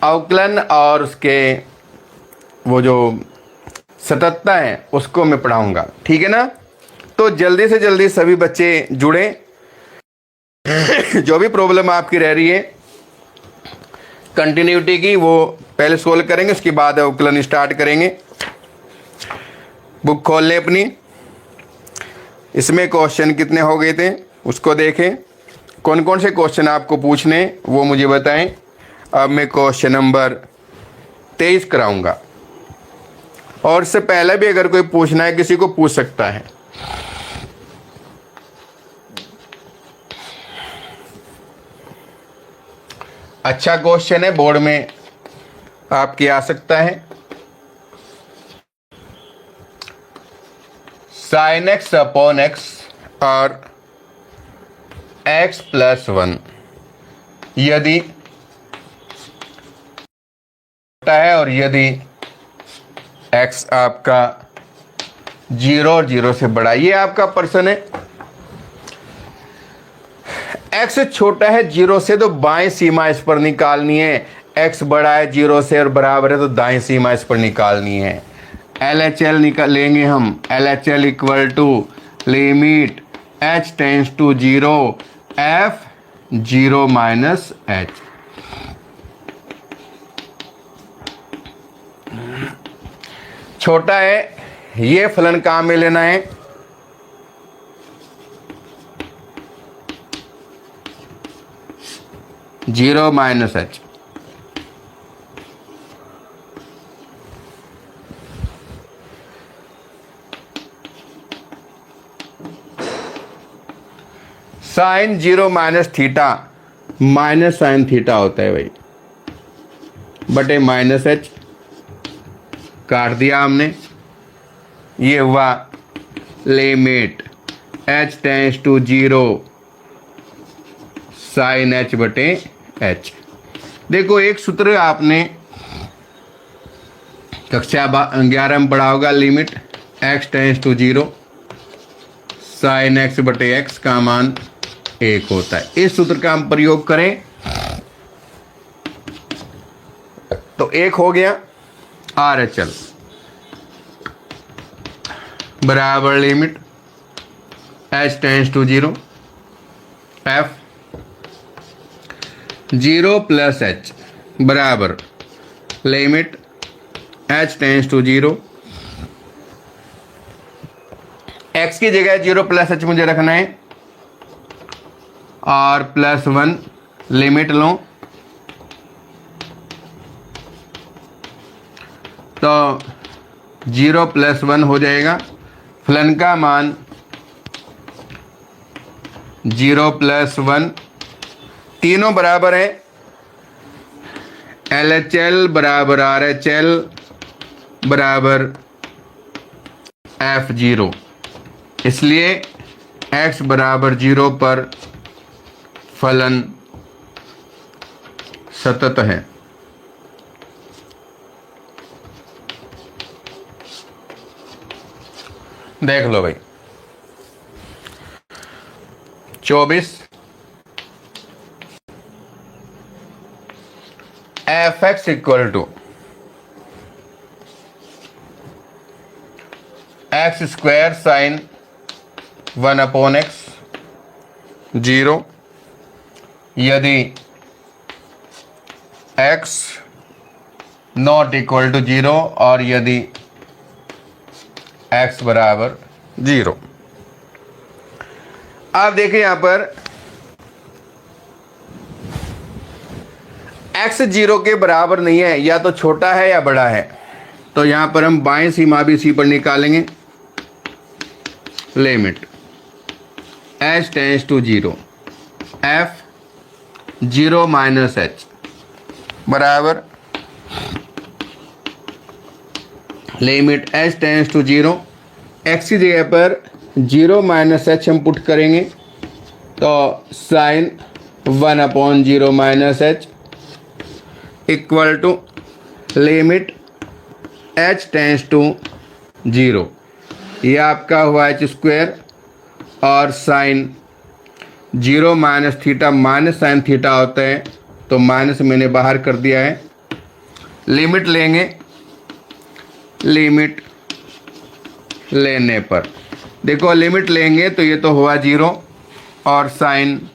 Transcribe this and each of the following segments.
अवकलन और उसके वो जो सततता है उसको मैं पढ़ाऊंगा, ठीक है ना। तो जल्दी से जल्दी सभी बच्चे जुड़े। जो भी प्रॉब्लम आपकी रह रही है कंटिन्यूटी की वो पहले सोल्व करेंगे, उसके बाद अवकलन स्टार्ट करेंगे। बुक खोल लें अपनी, इसमें क्वेश्चन कितने हो गए थे उसको देखें, कौन कौन से क्वेश्चन आपको पूछने वो मुझे बताएं। अब मैं क्वेश्चन नंबर 23 कराऊंगा, और इससे पहले भी अगर कोई पूछना है किसी को पूछ सकता है। अच्छा क्वेश्चन है, बोर्ड में आपके आ सकता है। sin x अपॉन x और x प्लस 1 यदि है और यदि x आपका 0 और 0 से बड़ा, ये आपका प्रश्न है। x छोटा है 0 से तो बाएं सीमा इस पर निकालनी है, x बड़ा है 0 से और बराबर है तो दाएं सीमा इस पर निकालनी है। LHL निकालेंगे हम, LHL equal to limit h tends to 0 f 0 minus h। छोटा है, ये फलन कहाँ में लेना है, zero minus h। Sine 0 minus theta minus sine theta होता है भाई, बटे माइनस h काट दिया हमने। ये हुआ limit h tends to 0 sine h बटे h। देखो एक सूत्र आपने कक्षा 11 में पढ़ा होगा, limit x tends to 0 sine x बटे x का मान 1 होता है। इस सूत्र का हम प्रयोग करें तो 1 हो गया। RHL बराबर limit h tends to 0 f 0 plus h बराबर limit h tends to 0, x की जगह 0 प्लस h मुझे रखना है और प्लस 1 लिमिट लो तो 0 प्लस 1 हो जाएगा। फलन का मान 0 प्लस 1, तीनों बराबर है। LHL बराबर RHL बराबर F0, इसलिए x बराबर 0 पर फलन सतत है। देख लो भाई 24 fx equal to x square sine 1 upon x 0 यदि x नॉट इक्वल टू 0 और यदि x बराबर 0। आप देखिए यहां पर x 0 के बराबर नहीं है, या तो छोटा है या बड़ा है, तो यहां पर हम बाएं सीमा भी इसी पर निकालेंगे। Limit h tends to 0 f 0 minus h बराबर limit h tends to 0, x की जगह पर 0 माइनस h हम पुट करेंगे तो sine 1 upon 0 minus h equal to limit h tends to 0। ये आपका हुआ h स्क्वायर और sine 0 minus theta minus sine theta होता है, तो माइनस मैंने बाहर कर दिया है लिमिट लेंगे, लिमिट लेने पर देखो लिमिट लेंगे तो ये तो हुआ 0 और साइन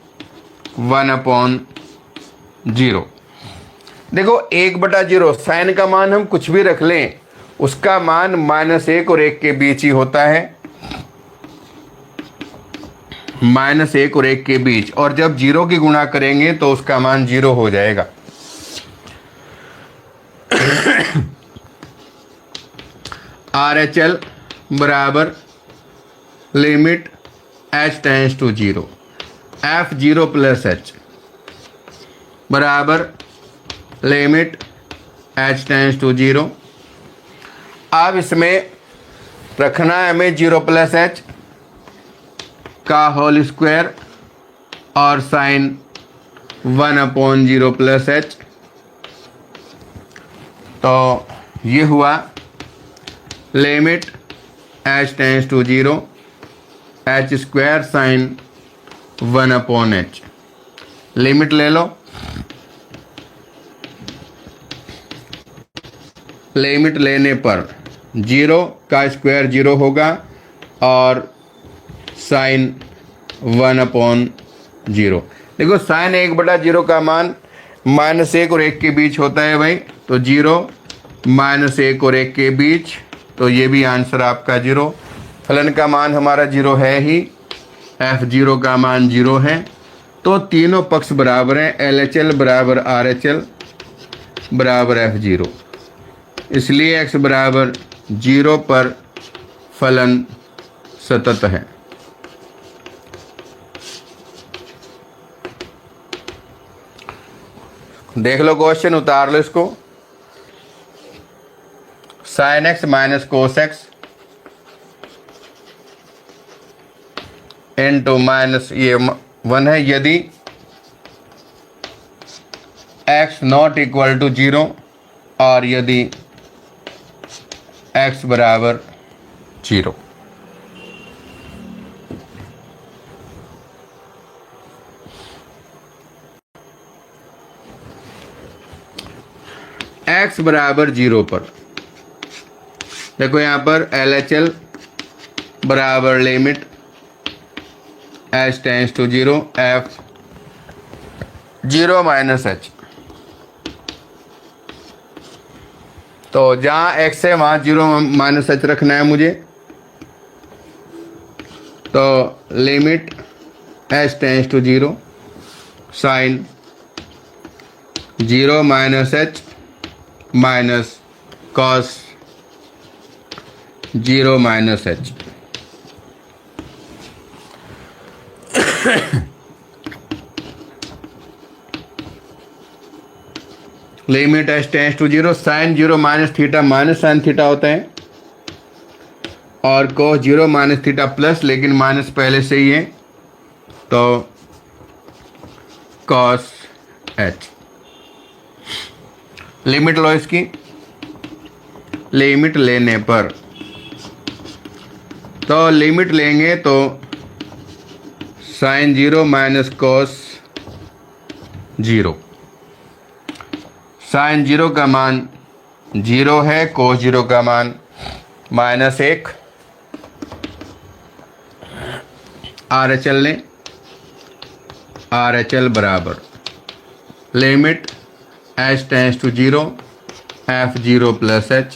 1/0। देखो 1/0 साइन का मान हम कुछ भी रख लें उसका मान -1 और 1 के बीच ही होता है, -1 और 1 के बीच, और जब 0 की गुणा करेंगे तो उसका मान 0 हो जाएगा। RHL बराबर limit h tends to 0 F0 plus h बराबर लिमिट h टेंड्स टू 0। अब इसमें रखना है हमें 0 प्लस h का होल स्क्वायर और साइन 1/0 प्लस h, तो ये हुआ limit h tends to 0 h square sine 1/h। Limit ले लो, लिमिट लेने पर 0 का स्क्वायर 0 होगा और साइन 1/0। देखो साइन 1/0 का मान -1 और 1 के बीच होता है भाई, तो 0 -1 और 1 के बीच, तो ये भी आंसर आपका 0। फलन का मान हमारा 0 है ही, F0 का मान 0 है, तो तीनों पक्ष बराबर हैं, LHL बराबर RHL बराबर F0, इसलिए x बराबर 0 पर फलन सतत है। देख लो क्वेश्चन, उतार लो इसको। Sine x minus cos x into minus ये 1 है यदि x नॉट इक्वल टू 0 और यदि x बराबर 0। x बराबर 0 पर देखो यहाँ पर LHL बराबर limit h tends to 0 F0 minus h, तो जहाँ x है वहाँ 0 माइनस h रखना है मुझे, तो limit h tends to 0 sine 0 minus h minus cos 0 minus h। Limit h tends to 0 sine 0 minus theta minus sine theta होता है और cos 0 माइनस थीटा प्लस, लेकिन माइनस पहले से ही है, तो cos h। लिमिट लो इसकी, लिमिट लेने पर, तो लिमिट लेंगे तो साइन 0 माइनस कॉस 0, साइन 0 का मान 0 है, कोस 0 का मान -1। RHL लें, RHL बराबर limit h tends to 0 F0 plus h,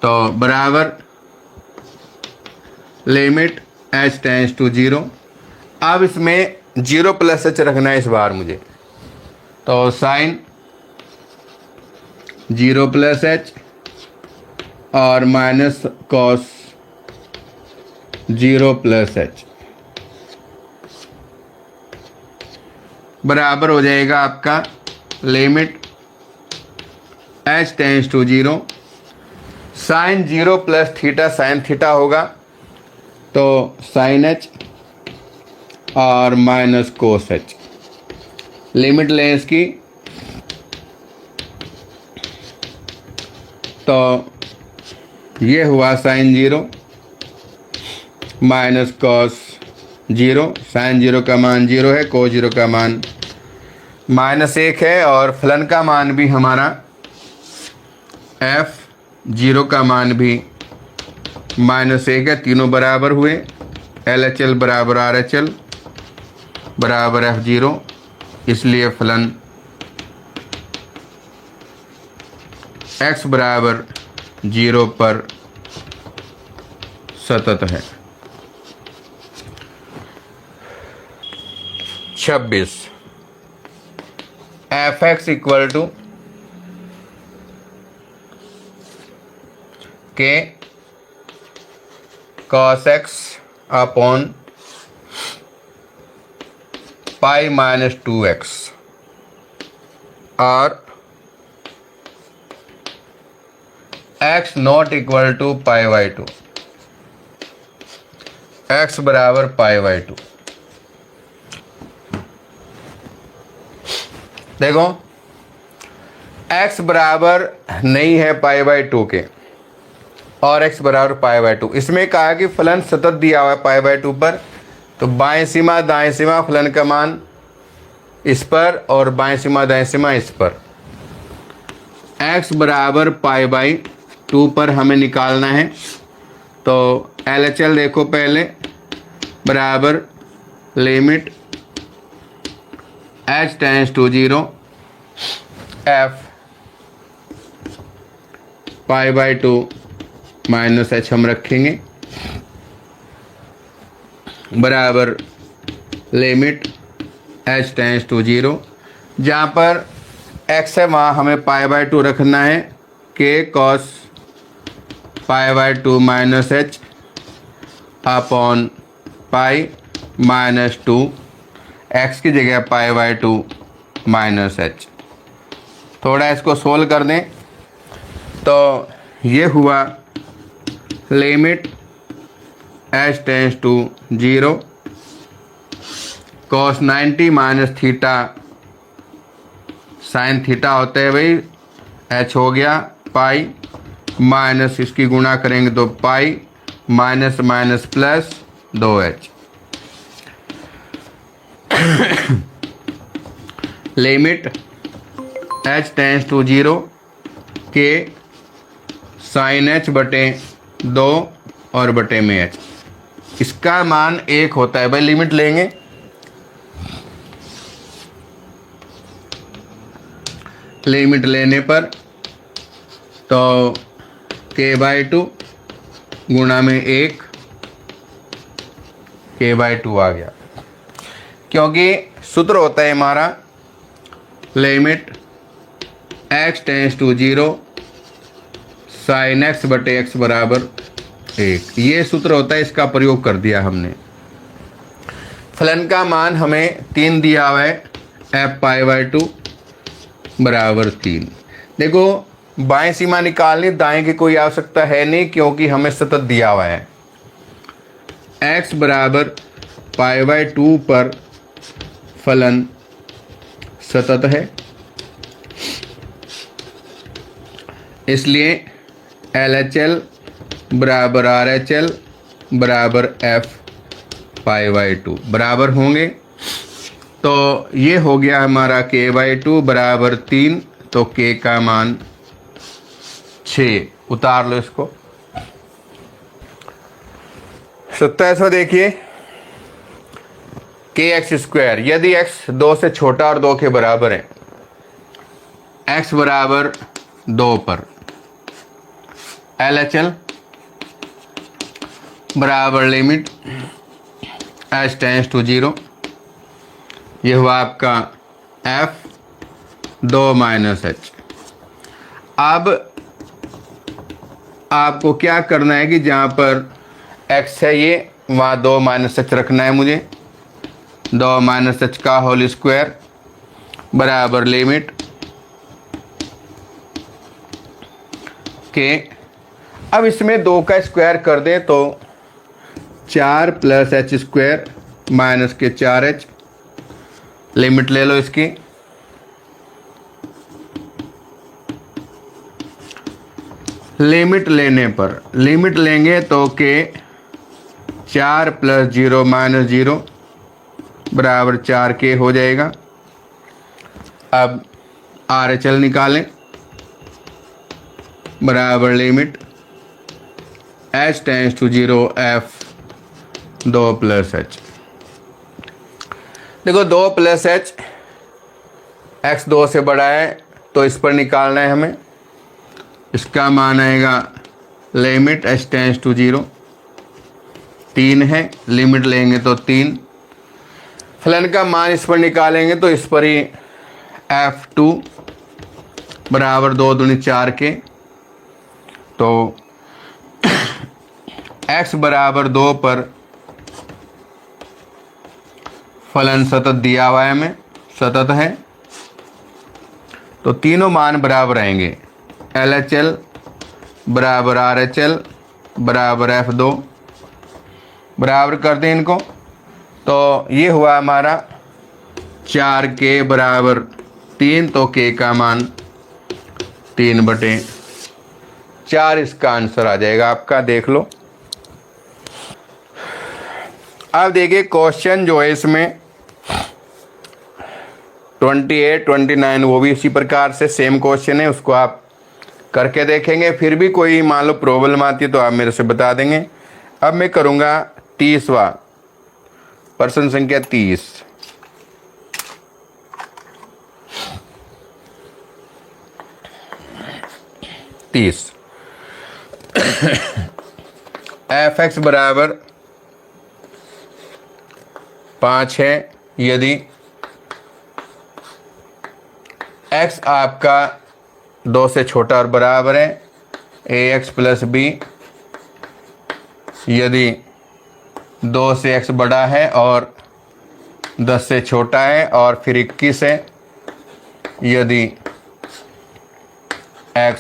तो बराबर लिमिट h टेंड्स टू 0। अब इसमें 0 प्लस h रखना है इस बार मुझे, तो साइन 0 प्लस h और माइनस कॉस 0 प्लस h बराबर हो जाएगा आपका limit h tends to 0 sine 0 plus theta sine theta होगा, तो साइन h और माइनस कोस h। लिमिट लें इसकी, तो ये हुआ साइन 0 माइनस कॉस 0, साइन 0 का मान 0 है, कोस 0 का मान -1 है, और फलन का मान भी हमारा एफ जीरो का मान भी -1 है, तीनों बराबर हुए। एल एच एल बराबर आर एच एल बराबर एफ जीरो, इसलिए फलन x बराबर 0 पर सतत है। 26 F X equal to K cos X upon pi -2x और x not equal to π/2, x बराबर π/2। देखो x बराबर नहीं है π/2 के और x बराबर π/2। इसमें कहा कि फलन सतत दिया हुआ है π/2 पर, तो बाएं सीमा दाएं सीमा फलन का मान इस पर और बाएं सीमा दाएं सीमा इस पर। x बराबर π/2 पर हमें निकालना है, तो LHL देखो पहले बराबर limit h tends to 0 f π/2 -h हम रखेंगे बराबर लिमिट h टेंड्स टू 0। जहाँ पर x है वहाँ हमें π/2 रखना है, k cos π/2 -h upon pi -2, x की जगह π/2 -h। थोड़ा इसको सोल्व कर दें तो ये हुआ limit h tends to 0 cos 90 minus theta sine theta होता है भाई, h हो गया पाई माइनस इसकी गुणा करेंगे तो pi minus minus plus 2h। Limit h tends to 0 के साइन h बटे 2 और बटे में h, इसका मान 1 होता है भाई। लिमिट लेंगे लिमिट लेने पर तो k/2 गुणा में 1 k/2 आ गया, क्योंकि सूत्र होता है हमारा limit x tends to 0 sine x बटे x बराबर 1। ये सूत्र होता है, इसका प्रयोग कर दिया हमने। फलन का मान हमें 3 दिया हुआ है, f π/2 बराबर 3। देखो बाएं सीमा निकालनी, दाएं की कोई आवश्यकता है नहीं क्योंकि हमें सतत दिया हुआ है। x बराबर π/2 पर फलन सतत है, इसलिए LHL बराबर RHL बराबर f π/2 बराबर होंगे। तो ये हो गया हमारा k/2 बराबर 3, तो k का मान 6। उतार लो इसको। 27वां देखिए, kx²। यदि x 2 से छोटा और 2 के बराबर है, x बराबर 2 पर LHL बराबर लिमिट h टेंड्स टू 0, ये हुआ आपका f 2 -h। अब आपको क्या करना है कि जहाँ पर x है ये वहाँ 2 -h रखना है मुझे। 2 -h का होल स्क्वायर बराबर लिमिट के। अब इसमें 2 का स्क्वायर कर दें तो 4 + h² माइनस के 4h। लिमिट ले लो इसकी, लिमिट लेने पर लिमिट लेंगे तो के 4 + 0 - 0 बराबर 4k हो जाएगा। अब RHL निकालें, बराबर limit h tends to 0 f 2 plus h। देखो 2 प्लस h x 2 से बड़ा है तो इस पर निकालना है हमें। इसका मान आएगा लिमिट h टेंड्स टू 0, 3 है, लिमिट लेंगे तो 3। फलन का मान इस पर निकालेंगे तो इस पर ही f2 बराबर 2 दूनी 4 के, तो x बराबर 2 पर फलन सतत दिया हुआ है हमें, सतत है, तो तीनों मान बराबर आएंगे। LHL बराबर RHL बराबर F2, बराबर कर दें इनको, तो ये हुआ हमारा 4K बराबर 3, तो K का मान 3/4 इसका आंसर आ जाएगा आपका। देख लो। अब देखिए क्वेश्चन जो है इसमें 28, 29 वो भी इसी प्रकार से सेम क्वेश्चन है, उसको आप करके देखेंगे। फिर भी कोई मान लो प्रॉब्लम आती है तो आप मेरे से बता देंगे। अब मैं करूँगा 30वां, प्रश्न संख्या 30। f(x) बराबर 5 है यदि x आपका 2 से छोटा और बराबर है, ax प्लस b, यदि 2 से x बड़ा है और 10 से छोटा है, और फिर 21 है यदि x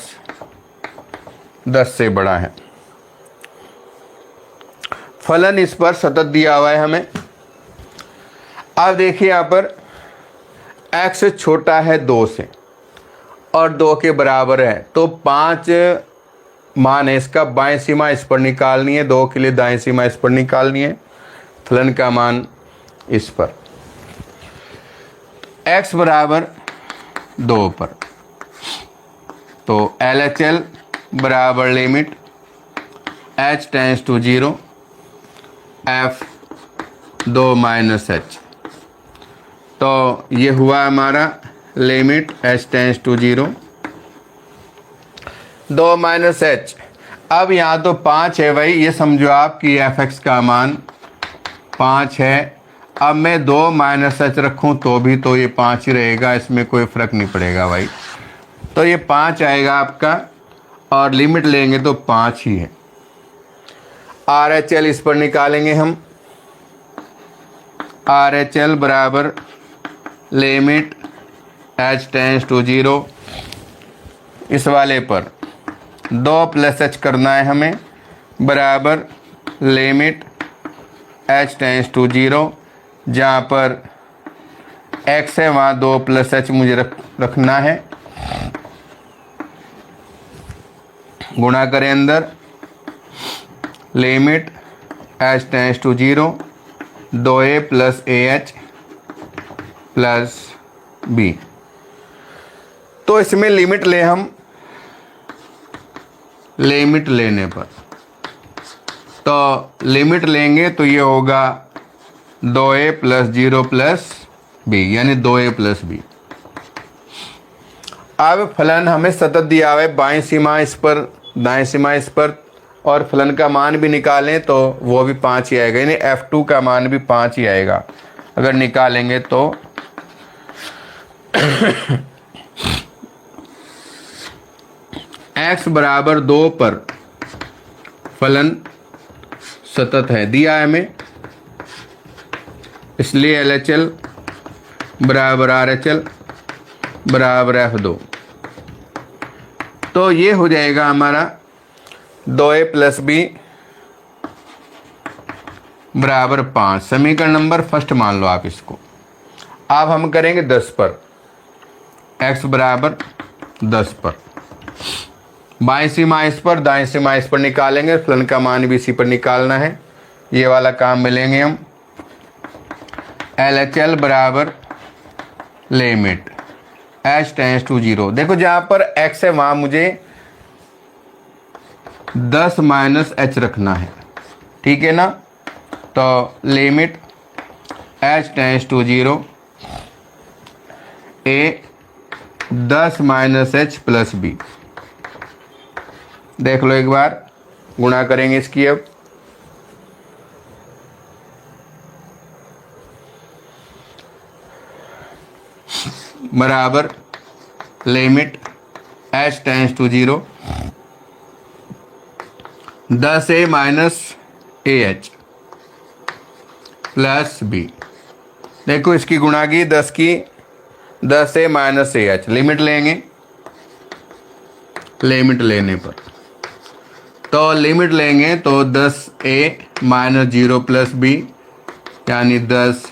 10 से बड़ा है। फलन इस पर सतत दिया हुआ है हमें। अब देखिए यहाँ पर x छोटा है 2 से और 2 के बराबर है, तो 5 मान है इसका, बाएं सीमा इस पर निकालनी है, 2 के लिए दाएं सीमा इस पर निकालनी है, फलन का मान इस पर, x बराबर 2 पर, तो LHL बराबर limit h tends to 0 f 2 minus h, तो ये हुआ हमारा limit h tends to 0 2 minus h। अब यहाँ तो 5 है भाई, ये समझो आप कि f(x) का मान 5 है। अब मैं 2 माइनस h रखूँ तो भी तो ये 5 ही रहेगा, इसमें कोई फ़र्क नहीं पड़ेगा भाई, तो ये 5 आएगा आपका, और लिमिट लेंगे तो 5 ही है। RHL इस पर निकालेंगे हम, RHL बराबर लिमिट h टेंड्स टू 0, इस वाले पर 2 प्लस h करना है हमें, बराबर लिमिट h टेंड्स टू 0, जहाँ पर x है वहाँ 2 प्लस h मुझे रखना है, गुणा करें अंदर, limit h tends to 0 2a plus AH plus b। तो इसमें लिमिट ले हम, लिमिट लेने पर तो लिमिट लेंगे तो ये होगा 2a प्लस 0 प्लस b, यानी 2a प्लस b। अब फलन हमें सतत दिया हुआ है, बाएं सीमा इस पर, दाएं सीमा इस पर, और फलन का मान भी निकालें तो वो भी 5 ही आएगा, यानी f2 का मान भी 5 ही आएगा अगर निकालेंगे तो। x बराबर 2 पर फलन सतत है, दिया है हमें, इसलिए LHL बराबर RHL बराबर F2, तो ये हो जाएगा हमारा 2a प्लस b बराबर 5। समीकरण नंबर फर्स्ट मान लो आप इसको। अब हम करेंगे 10 पर, x बराबर 10 पर, बाएं सीमा इस पर, दाएं सीमा इस पर निकालेंगे, फलन का मान भी इसी पर निकालना है, ये वाला काम मिलेंगे हम। LHL बराबर लिमिट h टेंड्स टू 0, देखो जहाँ पर x है वहाँ मुझे 10 माइनस एच रखना है, ठीक है ना। तो limit h tends to 0 a 10 minus h plus b. देख लो एक बार, गुणा करेंगे इसकी अब। बराबर limit h tends to 0 10 a minus a h plus b. देखो इसकी गुणा की 10 a minus a h, limit लेंगे। लिमिट लेने पर तो लिमिट लेंगे तो 10 ए माइनस 0 प्लस बी यानी 10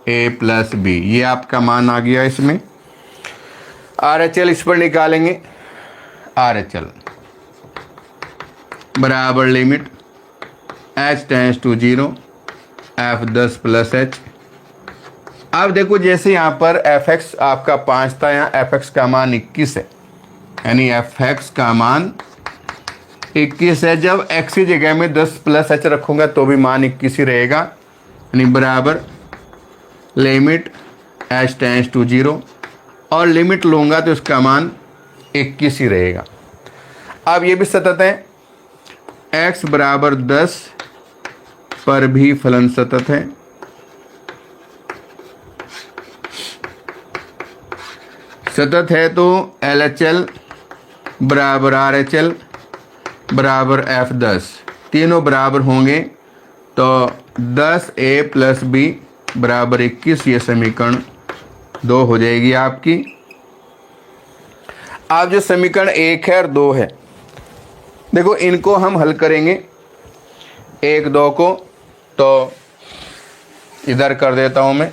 ए प्लस बी, ये आपका मान आ गया। इसमें आर एच एल इस पर निकालेंगे। आर एच एल बराबर limit h tends to 0 f 10 plus h. अब देखो जैसे यहाँ पर एफ एक्स आपका 5 था, यहाँ एफ एक्स का मान 21 है, यानी एफ एक्स का मान 21 है। जब एक्स की जगह में 10 प्लस एच रखूँगा तो भी मान 21 ही रहेगा, यानी बराबर लिमिट एच टेंस टू 0 और लिमिट लूँगा तो इसका मान 21 ही रहेगा। अब ये भी सतत है, x बराबर 10 पर भी फलन सतत है। सतत है तो LHL बराबर RHL बराबर F10, तीनों बराबर होंगे तो 10A प्लस बी बराबर 21, ये समीकरण 2 हो जाएगी आपकी। अब जो समीकरण 1 है और 2 है, देखो इनको हम हल करेंगे 1 2 को, तो इधर कर देता हूं मैं।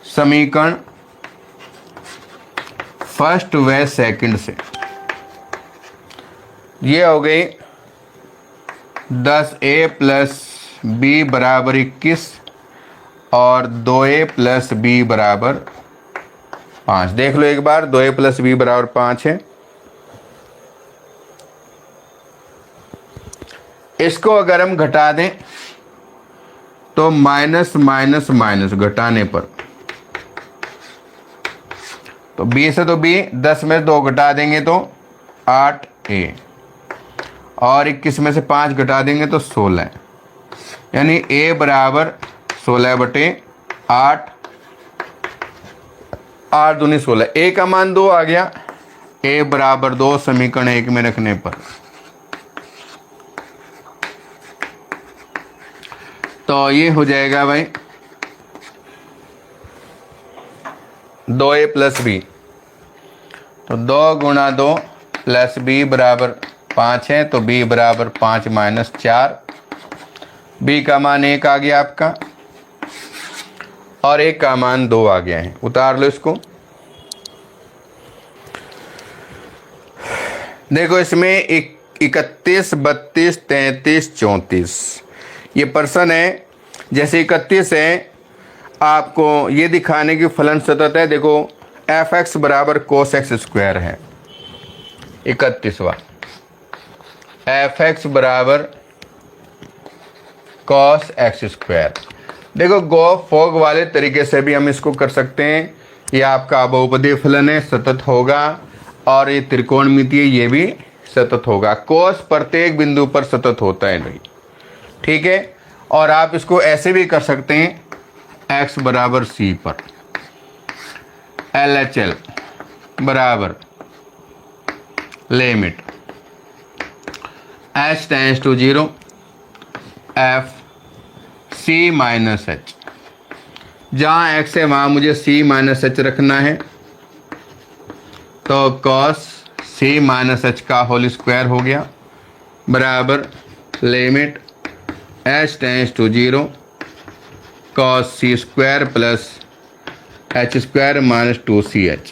समीकरण फर्स्ट व सेकंड से ये हो गई 10A प्लस बी बराबर 21 और 2A प्लस बी बराबर 5। देख लो एक बार, 2A प्लस बी बराबर 5 है। इसको अगर हम घटा दें तो माइनस माइनस माइनस घटाने पर तो b से तो b 10 में 2 घटा देंगे तो 8A और 21 में से 5 घटा देंगे तो 16, यानी a बराबर 16 बटे 8, 8 दूनी 16, a का मान 2 आ गया। a बराबर 2 समीकरण 1 में रखने पर तो ये हो जाएगा भाई 2A प्लस बी, तो 2 गुणा 2 प्लस बी बराबर 5 है, तो b बराबर 5 माइनस 4, b का मान 1 आ गया आपका और a का मान 2 आ गया है। उतार लो इसको। देखो इसमें 31 32 33 34 ये पर्सन है। जैसे 31 है, आपको ये दिखाने की फलन सतत है। देखो एफ एक्स बराबर कोस एक्स स्क्वायर है। 31वां एफ एक्स बराबर कॉस एक्स स्क्वायर। देखो गॉस फोग वाले तरीके से भी हम इसको कर सकते हैं। ये आपका बहुपदीय फलन है, सतत होगा, और ये त्रिकोणमितीय ये भी सतत होगा। कोस प्रत्येक बिंदु पर सतत होता है नहीं, ठीक है। और आप इसको ऐसे भी कर सकते हैं, x बराबर c पर LHL बराबर limit h tends to 0 f c minus h। जहाँ x है वहाँ मुझे c माइनस h रखना है, तो cos c माइनस h का होल स्क्वायर हो गया बराबर limit h tends to 0 cos c square plus h square minus 2ch।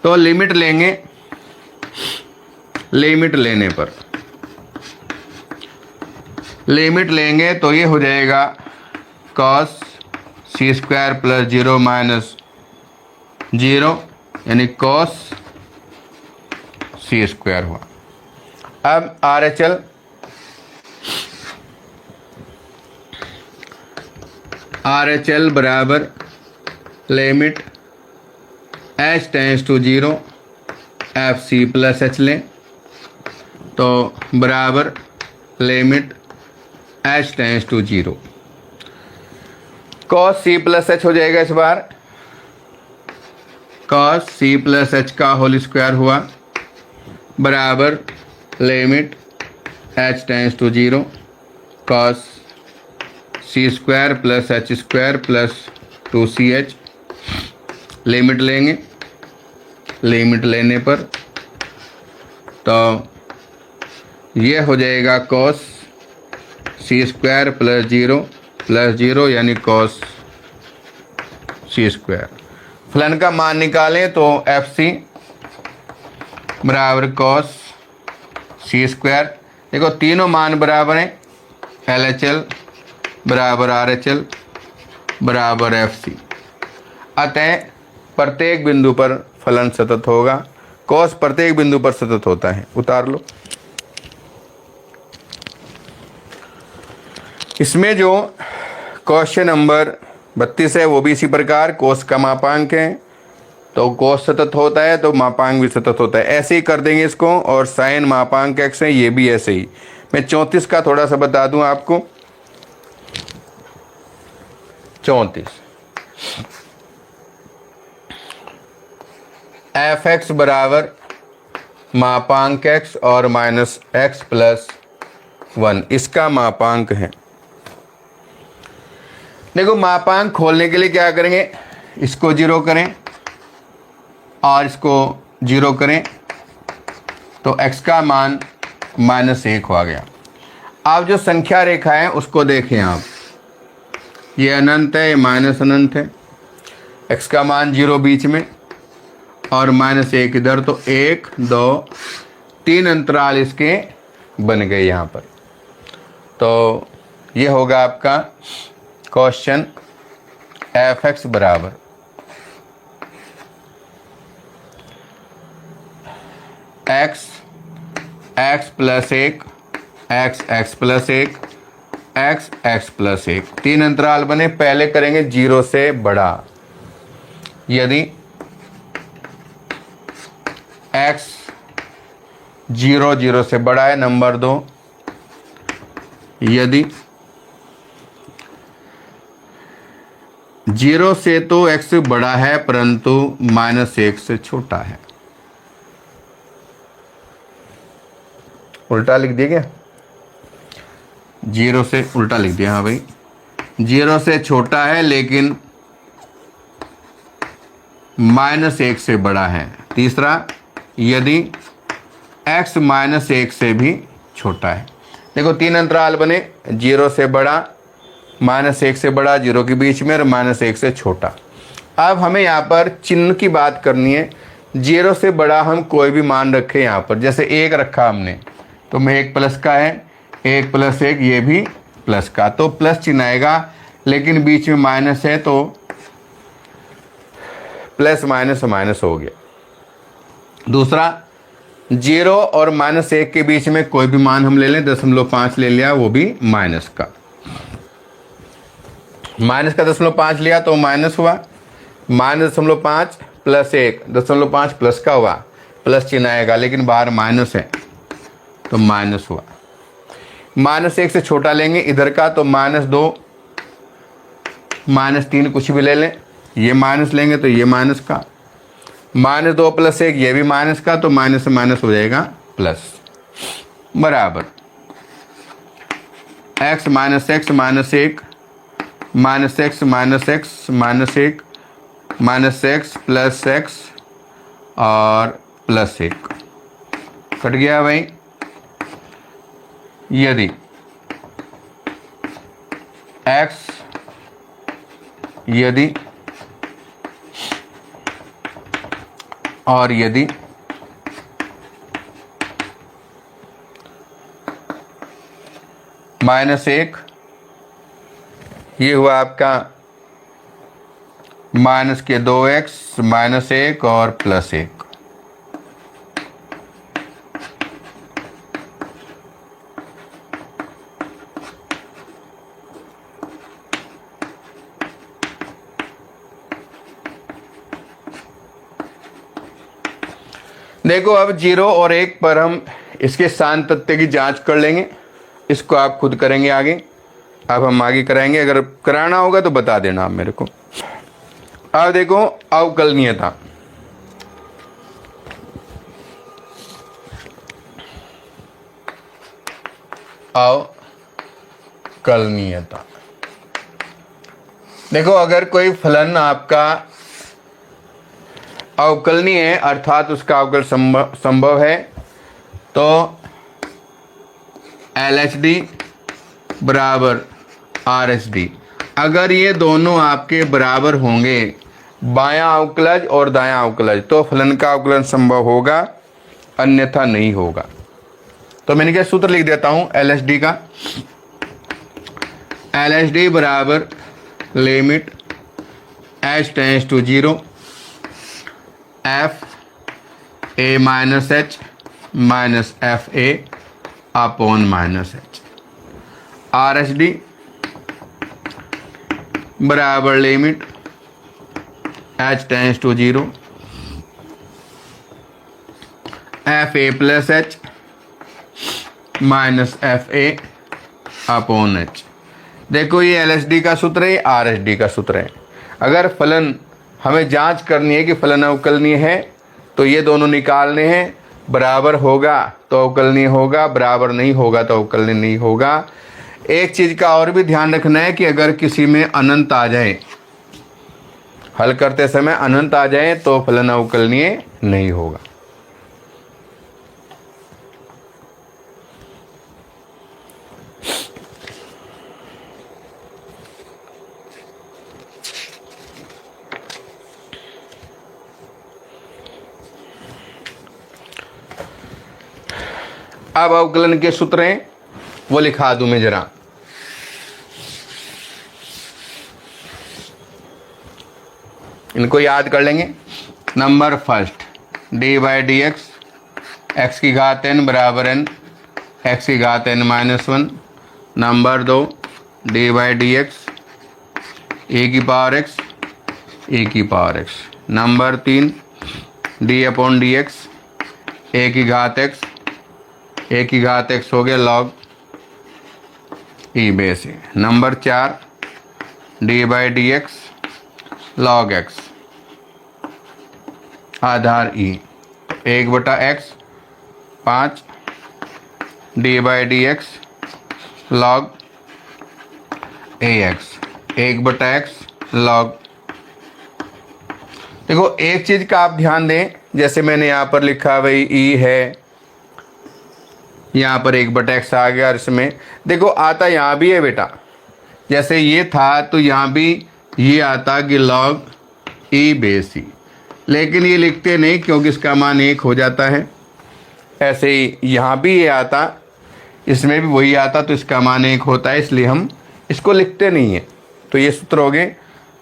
तो लिमिट लेंगे। लिमिट लेने पर लिमिट लेंगे तो ये हो जाएगा cos c square plus 0 minus 0 यानी कॉस सी स्क्वायर हुआ। अब आर एच एल बराबर limit h tends to 0 f c plus h लें तो बराबर limit h tends to 0 cos c plus h हो जाएगा। इस बार कॉस सी प्लस एच का होल स्क्वायर हुआ बराबर limit h tends to 0 cos c square plus h square plus 2ch limit लेंगे। लिमिट लेने पर तो ये हो जाएगा कॉस सी स्क्वायर प्लस 0 यानी कॉस सी स्क्वायर। फलन का मान निकालें तो एफ सी बराबर कॉस सी स्क्वायर। देखो तीनों मान बराबर हैं, एल एच एल बराबर आर एच एल बराबर एफ सी। अतः प्रत्येक बिंदु पर फलन सतत होगा। कॉस प्रत्येक बिंदु पर सतत होता है। उतार लो। इसमें जो क्वेश्चन नंबर 32 है वो भी इसी प्रकार कोस का मापांक है तो कोस सतत होता है तो मापांक भी सतत होता है। ऐसे ही कर देंगे इसको। और साइन मापांक एक्स है ये भी ऐसे ही। मैं 34 का थोड़ा सा बता दूं आपको। 34 एफ एक्स बराबर मापांक एक्स और माइनस एक्स प्लस 1 इसका मापांक है। देखो मापांक खोलने के लिए क्या करेंगे, इसको 0 करें और इसको 0 करें तो x का मान -1 हो गया। अब जो संख्या रेखा है उसको देखें आप, ये अनंत है, ये माइनस अनंत है, x का मान 0 बीच में और -1 इधर, तो 1 2 3 अंतराल इसके बन गए यहाँ पर। तो ये होगा आपका क्वेश्चन एफ एक्स बराबर x plus 1 x plus 1 x plus 1 3 अंतराल बने। पहले करेंगे 0 से बड़ा। यदि x 0 से बड़ा है। नंबर 2 यदि 0 से तो x बड़ा है परंतु -1 से छोटा है। उल्टा लिख दिया क्या? 0 से उल्टा लिख दिया। हाँ भाई, 0 से छोटा है लेकिन -1 से बड़ा है। तीसरा, यदि x -1 से भी छोटा है। देखो 3 अंतराल बने, 0 से बड़ा, -1 से बड़ा, 0 के बीच में और -1 से छोटा। अब हमें यहाँ पर चिन्ह की बात करनी है। 0 से बड़ा हम कोई भी मान रखें यहाँ पर, जैसे 1 रखा हमने तो में 1 प्लस का है, 1 प्लस 1 ये भी प्लस का, तो प्लस चिन्ह आएगा। लेकिन बीच में माइनस है तो प्लस माइनस माइनस हो गया। दूसरा, 0 और -1 के बीच में कोई भी मान हम ले लें, 0.5 ले लिया, वो भी माइनस का। माइनस का 0.5 लिया तो माइनस हुआ। -0.5 प्लस 1, 0.5 प्लस का हुआ, प्लस चिन्ह आएगा, लेकिन बाहर माइनस है तो माइनस हुआ। -1 से छोटा लेंगे इधर का तो -2, -3 कुछ भी ले लें, ये माइनस लेंगे तो ये माइनस का, -2 प्लस 1 ये भी माइनस का, तो माइनस से माइनस हो जाएगा प्लस, बराबर x minus x minus 1 minus x minus x minus 1 minus x plus x और प्लस 1 कट गया भाई। यदि x यदि और यदि -1 ये हुआ आपका माइनस के 2x माइनस 1 और प्लस 1। देखो अब 0 और 1 पर हम इसके शांत तथ्य की जांच कर लेंगे। इसको आप खुद करेंगे आगे। अब हम आगे कराएंगे, अगर कराना होगा तो बता देना आप मेरे को। अब देखो अवकलनीयता। अवकलनीयता देखो, अगर कोई फलन आपका अवकलनीय है अर्थात उसका अवकल संभव है, तो LHD बराबर RHD। अगर ये दोनों आपके बराबर होंगे, बायां अवकलज और दायां अवकलज, तो फलन का अवकलन संभव होगा, अन्यथा नहीं होगा। तो मैंने क्या सूत्र लिख देता हूं LHD का। LHD बराबर limit h tends to 0 f a minus h minus f a upon minus h। RHD बराबर limit h tends to 0 f a plus h minus f a upon h। देखो ये LHD का सूत्र है, RHD का सूत्र है। अगर फलन हमें जांच करनी है कि फलन अवकलनीय है, तो ये दोनों निकालने हैं। बराबर होगा तो अवकलनीय होगा, बराबर नहीं होगा तो अवकलनीय नहीं होगा। एक चीज़ का और भी ध्यान रखना है कि अगर किसी में अनंत आ जाए, हल करते समय अनंत आ जाए, तो फलन अवकलनीय नहीं होगा। अब अवकलन के सूत्र हैं, वो लिखा दूं मैं जरा। इनको याद कर लेंगे। Number first D by D x, x की घात n बराबर n, एक्स की घात n माइनस 1। नंबर दो डी बाई डी एक्स ए की पावर x, ए की पावर x। नंबर तीन डी अपॉन डी एक्स ए की घात x, ए की घात x हो गया लॉग ई बेस ए। नंबर चार D by D x log x Aadhaar E, 1/x 5 D by D x log A x, 1/x log. देखो एक चीज़ का आप ध्यान दें, जैसे मैंने यहाँ पर लिखा भाई ई है, यहाँ पर 1/x आ गया, और इसमें देखो आता यहाँ भी है बेटा, जैसे ये था तो यहाँ भी ये आता कि लॉग ई बेस ई, लेकिन ये लिखते नहीं क्योंकि इसका मान 1 हो जाता है। ऐसे ही यहाँ भी ये आता, इसमें भी वही आता, तो इसका मान 1 होता है, इसलिए हम इसको लिखते नहीं हैं। तो ये सूत्र हो गए।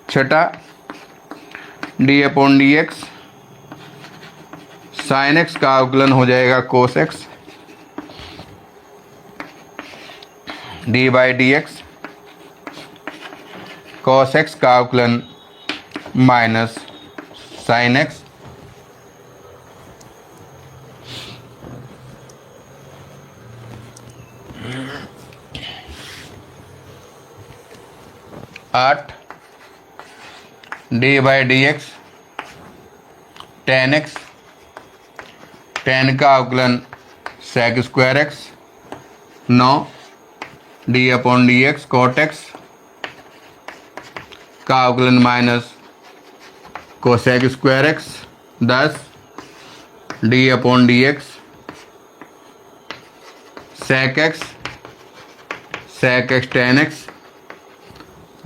छठा d upon D x sine x का अवकलन हो जाएगा cos x, d by D x cos x का अवकलन माइनस साइन एक्स। आठ d by D x tan x, tan का अवकलन sec square x. 9 d upon D x cot x का अवकलन minus cosec square x. 10 d upon D x sec x tan x.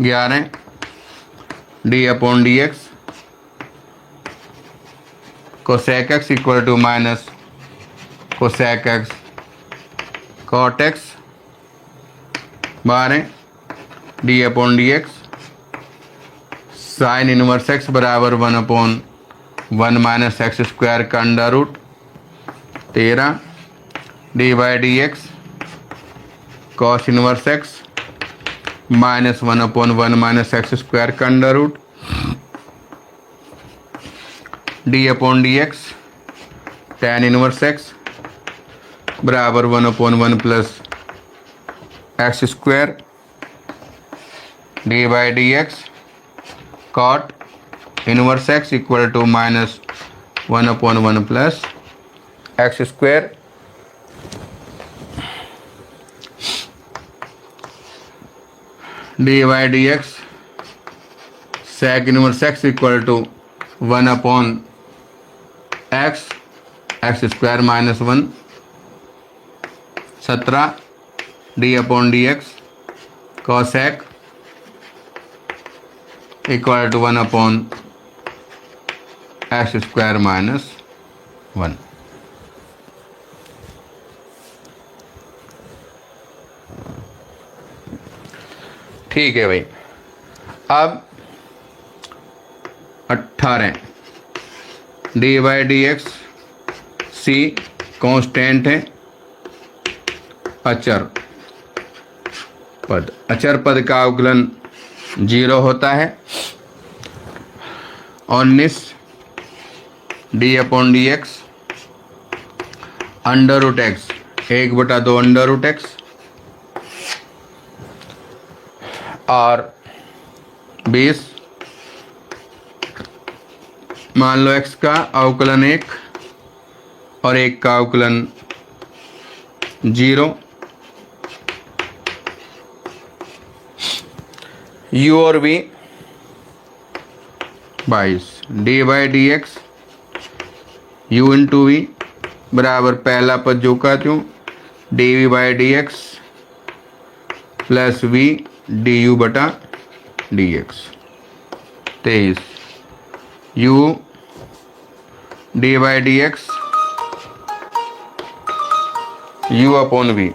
11 d upon D x cosec x equal to minus cosec X cot X. 12 D upon D x sine inverse X बराबर 1/1 minus X square का under root 13 D by D x cos inverse X minus 1/1 minus X square का under root D upon D x tan inverse X बराबर 1/1 plus X square D by D x cot inverse X equal to minus 1/1 plus X square D by D x sec inverse X equal to 1/x x square minus 1 17 d upon D x cosec equal to 1/x square minus 1। ठीक है भाई। अब 18 d by D x c constant है अचर पद। अचर पद का अवकलन 0 होता है। 19 d upon D x under root x 1/2 under root x और 20 मान लो x का अवकलन 1 और 1 का अवकलन 0 u और v 22 D by D X U into V बराबर पहला पद जो का त्यों D V by D X plus V D U बटा D X 23 u D by D X U upon we